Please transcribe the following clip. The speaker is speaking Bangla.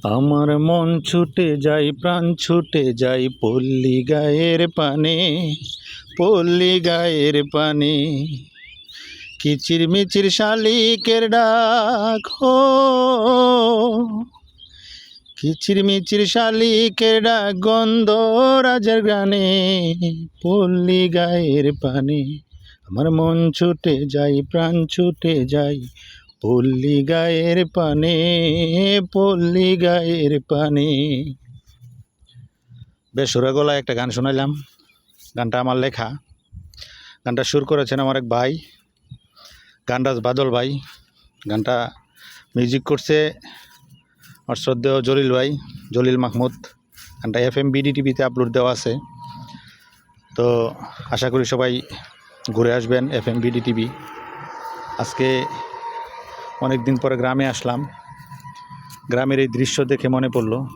আমার মন ছুটে যাই, প্রাণ ছুটে যাই পল্লী গায়ের পানে, পল্লী গায়ের পানে। কিচিরমিচির শালিকের ডাক হো, কিচিরমিচির শালিকের ডাক গন্ধ রাজার গানে, পল্লী গায়ের পানে। আমার মন ছুটে যাই, প্রাণ ছুটে যাই পল্লী গায়ের পানে, পল্লী গায়ের পানে। বেসুরা গলায় একটা গান শোনাইলাম। গানটা আমার লেখা। গানটা সুর করেছেন আমার এক ভাই, গানরাজ বাদল ভাই। গানটা মিউজিক করছে আমার শ্রদ্ধেয় জলিল ভাই, জলিল মাহমুদ। গানটা FM BD-TV-তে আপলোড দেওয়া আছে। তো আশা করি সবাই ঘুরে আসবেন FM BD-TV। আজকে অনেক দিন পরে গ্রামে আসলাম। গ্রামের এই দৃশ্য দেখে মনে পড়লো